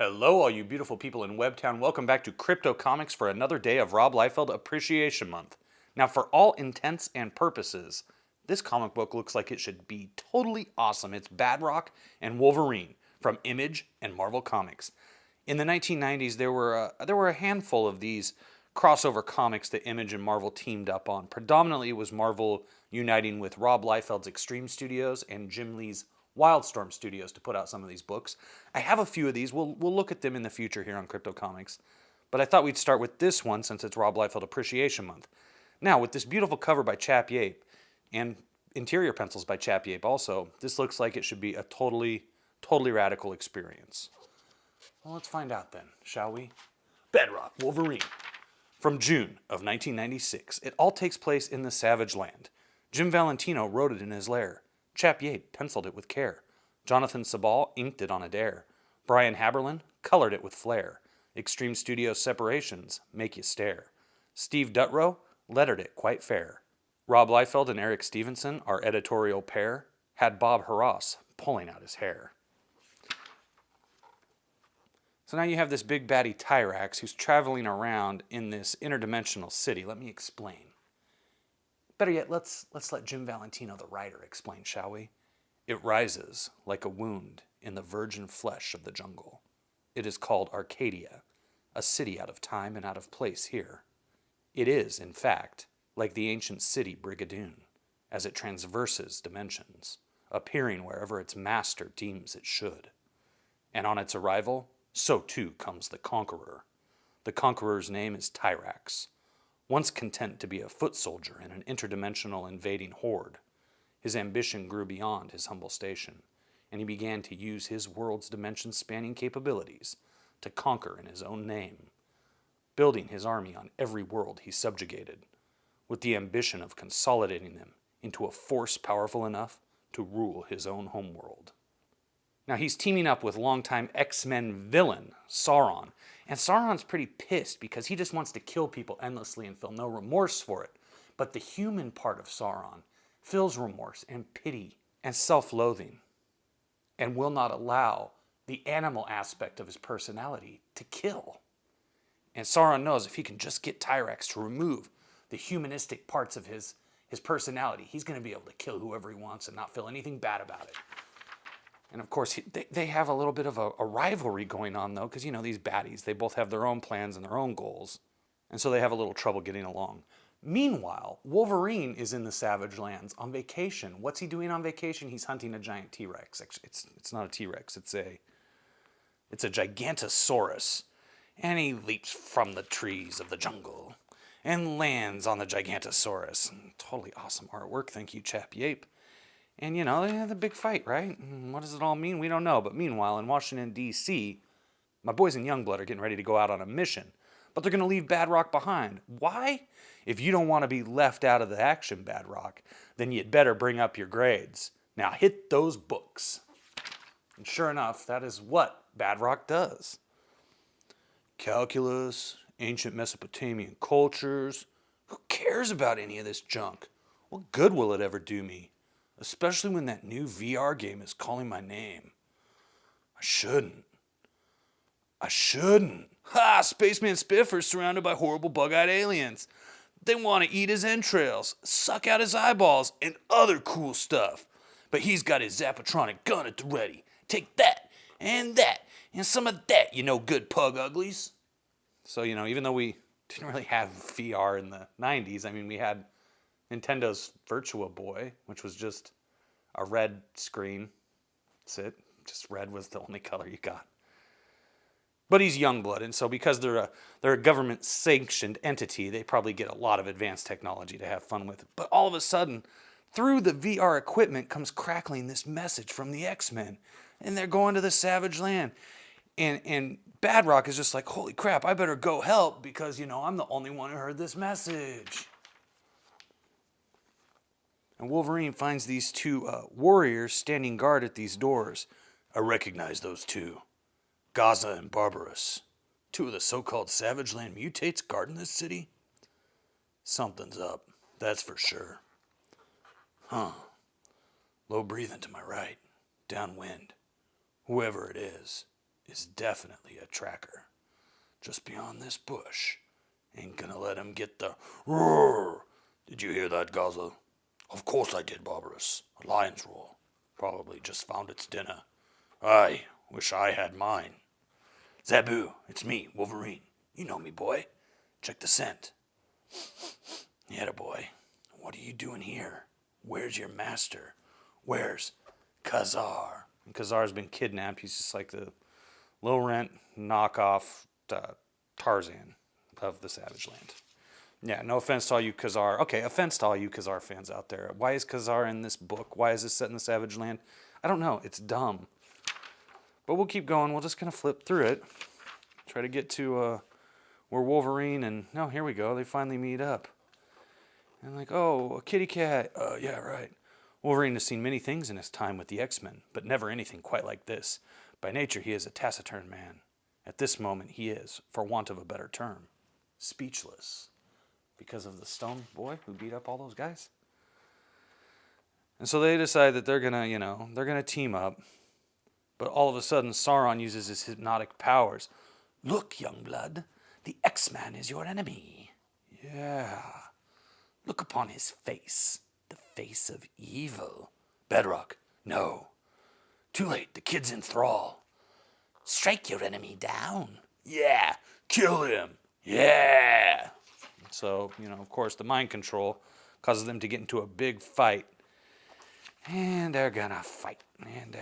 Hello, all you beautiful people in Webtown. Welcome back to Crypto Comics for another day of Rob Liefeld Appreciation Month. Now, for all intents and purposes, this comic book looks like it should be totally awesome. It's Badrock and Wolverine from Image and Marvel Comics. In the 1990s, there were a handful of these crossover comics that Image and Marvel teamed up on. Predominantly, it was Marvel uniting with Rob Liefeld's Extreme Studios and Jim Lee's Wildstorm Studios to put out some of these books. I have a few of these. We'll look at them in the future here on Crypto Comics. But I thought we'd start with this one since it's Rob Liefeld Appreciation Month. Now, with this beautiful cover by Chap Yape and interior pencils by Chap Yape also, this looks like it should be a totally radical experience. Well, let's find out then, shall we? Badrock, Wolverine. From June of 1996, it all takes place in the Savage Land. Jim Valentino wrote it in his lair. Chap Yape penciled it with care. Jonathan Sabal inked it on a dare. Brian Haberlin colored it with flair. Extreme Studios separations make you stare. Steve Dutrow lettered it quite fair. Rob Liefeld and Eric Stevenson, our editorial pair, had Bob Harras pulling out his hair. So now you have this big baddie Tyrax who's traveling around in this interdimensional city. Let me explain. Better yet, let's let Jim Valentino, the writer, explain, shall we? It rises like a wound in the virgin flesh of the jungle. It is called Arcadia, a city out of time and out of place here. It is, in fact, like the ancient city Brigadoon, as it transverses dimensions, appearing wherever its master deems it should. And on its arrival, so too comes the conqueror. The conqueror's name is Tyrax. Once content to be a foot soldier in an interdimensional invading horde, his ambition grew beyond his humble station, and he began to use his world's dimension-spanning capabilities to conquer in his own name, building his army on every world he subjugated, with the ambition of consolidating them into a force powerful enough to rule his own homeworld. Now he's teaming up with longtime X-Men villain Sauron, and Sauron's pretty pissed because he just wants to kill people endlessly and feel no remorse for it. But the human part of Sauron feels remorse and pity and self-loathing and will not allow the animal aspect of his personality to kill. And Sauron knows if he can just get Tyrax to remove the humanistic parts of his personality, he's going to be able to kill whoever he wants and not feel anything bad about it. And of course, they have a little bit of a rivalry going on, though, because, you know, these baddies, they both have their own plans and their own goals. And so they have a little trouble getting along. Meanwhile, Wolverine is in the Savage Lands on vacation. What's he doing on vacation? He's hunting a giant T-Rex. Actually, it's not a T-Rex. It's a Gigantosaurus. And he leaps from the trees of the jungle and lands on the Gigantosaurus. Totally awesome artwork. Thank you, Chap Yape. And, you know, they had the big fight, right? What does it all mean? We don't know. But meanwhile, in Washington, D.C., my boys in Youngblood are getting ready to go out on a mission. But they're going to leave Badrock behind. Why? If you don't want to be left out of the action, Badrock, then you'd better bring up your grades. Now hit those books. And sure enough, that is what Badrock does. Calculus, ancient Mesopotamian cultures. Who cares about any of this junk? What good will it ever do me? Especially when that new VR game is calling my name. I shouldn't. Ha! Spaceman Spiffer's surrounded by horrible bug-eyed aliens. They want to eat his entrails, suck out his eyeballs, and other cool stuff. But he's got his Zapatronic gun at the ready. Take that, and some of that, you know, good pug uglies. So, you know, even though we didn't really have VR in the 90s, I mean, we had Nintendo's Virtua Boy, which was just a red screen. That's it. Just red was the only color you got. But he's Youngblood, and so because they're a government-sanctioned entity, they probably get a lot of advanced technology to have fun with. But all of a sudden, through the VR equipment comes crackling this message from the X-Men, and they're going to the Savage Land. And Badrock is just like, holy crap, I better go help because, you know, I'm the only one who heard this message. And Wolverine finds these two warriors standing guard at these doors. I recognize those two. Gaza and Barbarous. Two of the so-called Savage Land mutates guarding this city? Something's up, that's for sure. Huh. Low breathing to my right. Downwind. Whoever it is is definitely a tracker. Just beyond this bush. Ain't gonna let him get the roar. Did you hear that, Gaza? Of course I did, Barbarous. A lion's roar. Probably just found its dinner. I wish I had mine. Zabu, it's me, Wolverine. You know me, boy. Check the scent. Yeah, boy. What are you doing here? Where's your master? Where's Khazar? And Khazar's been kidnapped. He's just like the low-rent knockoff Tarzan of the Savage Land. Yeah, no offense to all you Khazar. Okay, offense to all you Khazar fans out there. Why is Khazar in this book? Why is this set in the Savage Land? I don't know. It's dumb. But we'll keep going. We're just going to flip through it. Try to get to where Wolverine and... No, here we go. They finally meet up. And like, oh, a kitty cat. Yeah, right. Wolverine has seen many things in his time with the X-Men, but never anything quite like this. By nature, he is a taciturn man. At this moment, he is, for want of a better term, speechless. Because of the stone boy who beat up all those guys. And so they decide that they're gonna team up. But all of a sudden, Sauron uses his hypnotic powers. Look, Youngblood, the X-Man is your enemy. Yeah. Look upon his face, the face of evil. Badrock, no. Too late, the kid's in thrall. Strike your enemy down. Yeah, kill him. Yeah. So, of course, the mind control causes them to get into a big fight. And they're gonna fight. And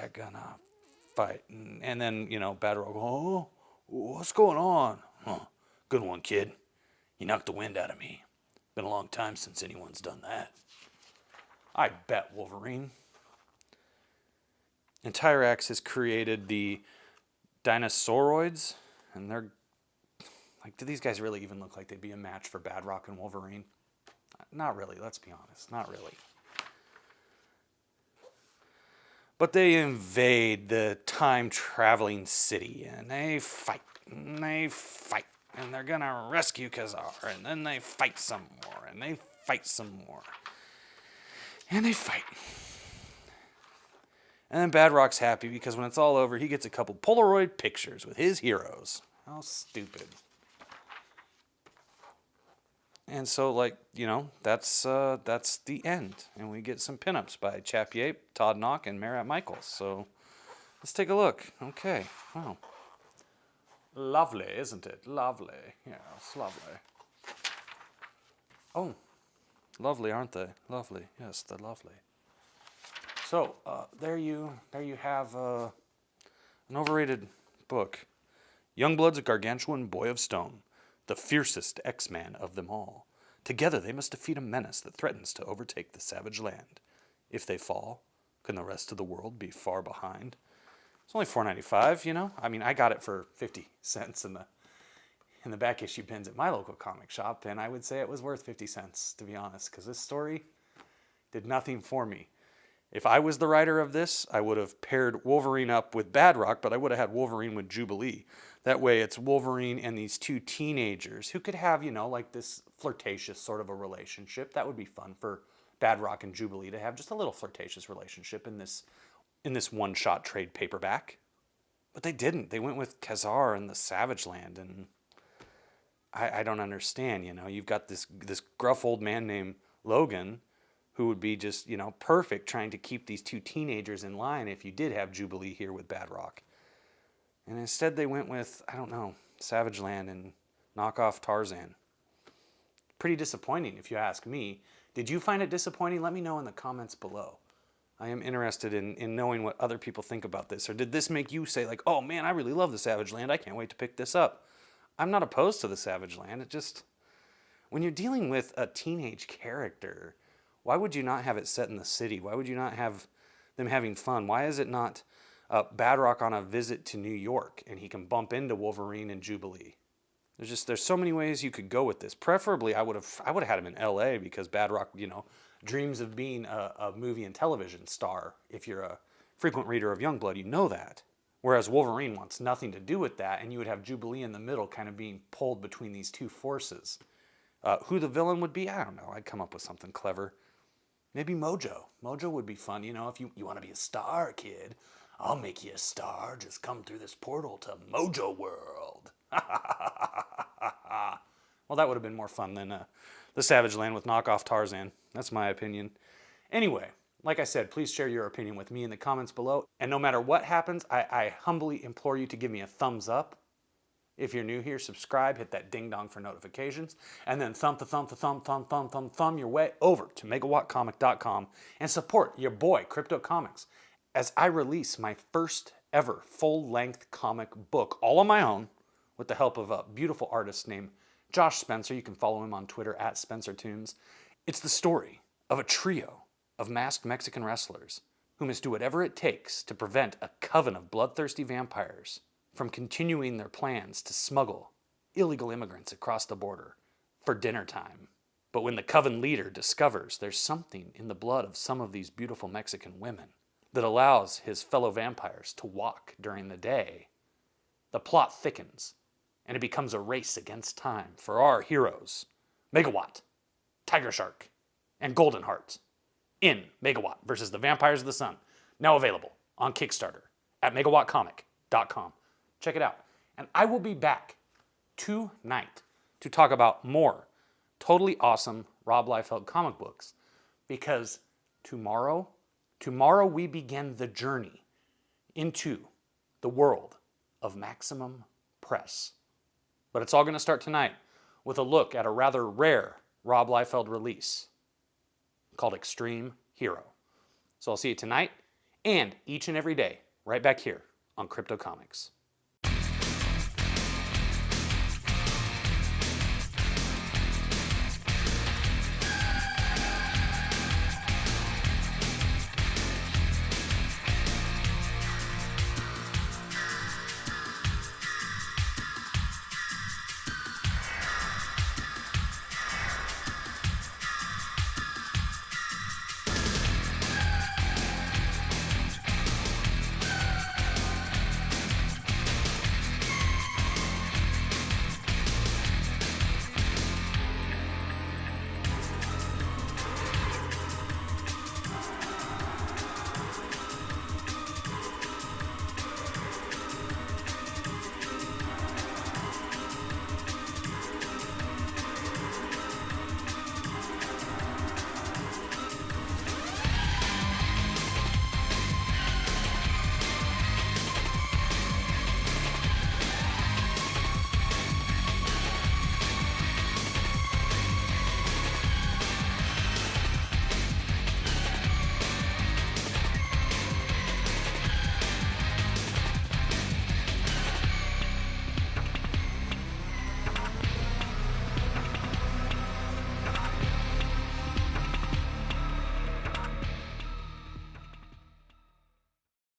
then, Badrock, oh, what's going on? Huh. Good one, kid. You knocked the wind out of me. Been a long time since anyone's done that. I bet, Wolverine. And Tyrax has created the Dinosauroids, and they're like, do these guys really even look like they'd be a match for Badrock and Wolverine? Not really, let's be honest, not really. But they invade the time-traveling city, and they fight, and they're gonna rescue Khazar, and then they fight some more, and they fight some more. And they fight. And then Badrock's happy because when it's all over, he gets a couple Polaroid pictures with his heroes. How stupid. And so, that's the end. And we get some pinups by Chap Yape, Todd Knock, and Marat Michaels. So let's take a look. Okay. Wow. Lovely, isn't it? Lovely. Yeah, it's lovely. Oh, lovely, aren't they? Lovely. Yes, they're lovely. So there you have an overrated book. Youngblood's a gargantuan boy of stone, the fiercest X-Man of them all. Together they must defeat a menace that threatens to overtake the Savage Land. If they fall, can the rest of the world be far behind? It's only $4.95, I mean, I got it for 50 cents in the back issue bins at my local comic shop, and I would say it was worth 50 cents, to be honest, because this story did nothing for me. If I was the writer of this, I would have paired Wolverine up with Badrock, but I would have had Wolverine with Jubilee. That way it's Wolverine and these two teenagers who could have, this flirtatious sort of a relationship. That would be fun for Badrock and Jubilee to have just a little flirtatious relationship in this one-shot trade paperback. But they didn't. They went with Khazar and the Savage Land, and I don't understand, You've got this gruff old man named Logan who would be just, perfect trying to keep these two teenagers in line if you did have Jubilee here with Badrock. And instead they went with, Savage Land and knockoff Tarzan. Pretty disappointing, if you ask me. Did you find it disappointing? Let me know in the comments below. I am interested in knowing what other people think about this. Or did this make you say, oh man, I really love the Savage Land. I can't wait to pick this up. I'm not opposed to the Savage Land. It just, when you're dealing with a teenage character, why would you not have it set in the city? Why would you not have them having fun? Why is it not Badrock on a visit to New York and he can bump into Wolverine and Jubilee? There's so many ways you could go with this. Preferably, I would have had him in L.A. because Badrock, dreams of being a movie and television star. If you're a frequent reader of Youngblood, you know that. Whereas Wolverine wants nothing to do with that, and you would have Jubilee in the middle kind of being pulled between these two forces. Who the villain would be, I don't know. I'd come up with something clever. Maybe Mojo. Mojo would be fun, if you want to be a star, kid. I'll make you a star. Just come through this portal to Mojo World. Well, that would have been more fun than the Savage Land with knockoff Tarzan. That's my opinion. Anyway, like I said, please share your opinion with me in the comments below. And no matter what happens, I humbly implore you to give me a thumbs up. If you're new here, subscribe, hit that ding dong for notifications, and then thumb your way over to megawattcomic.com and support your boy, Crypto Comics, as I release my first ever full-length comic book, all on my own, with the help of a beautiful artist named Josh Spencer. You can follow him on Twitter at SpencerTunes. It's the story of a trio of masked Mexican wrestlers who must do whatever it takes to prevent a coven of bloodthirsty vampires from continuing their plans to smuggle illegal immigrants across the border for dinner time. But when the coven leader discovers there's something in the blood of some of these beautiful Mexican women that allows his fellow vampires to walk during the day, the plot thickens and it becomes a race against time for our heroes, Megawatt, Tiger Shark, and Golden Heart, in Megawatt versus the Vampires of the Sun, now available on Kickstarter at megawattcomic.com. Check it out. And I will be back tonight to talk about more totally awesome Rob Liefeld comic books, because tomorrow we begin the journey into the world of Maximum Press. But it's all going to start tonight with a look at a rather rare Rob Liefeld release called Extreme Hero. So I'll see you tonight and each and every day right back here on Crypto Comics.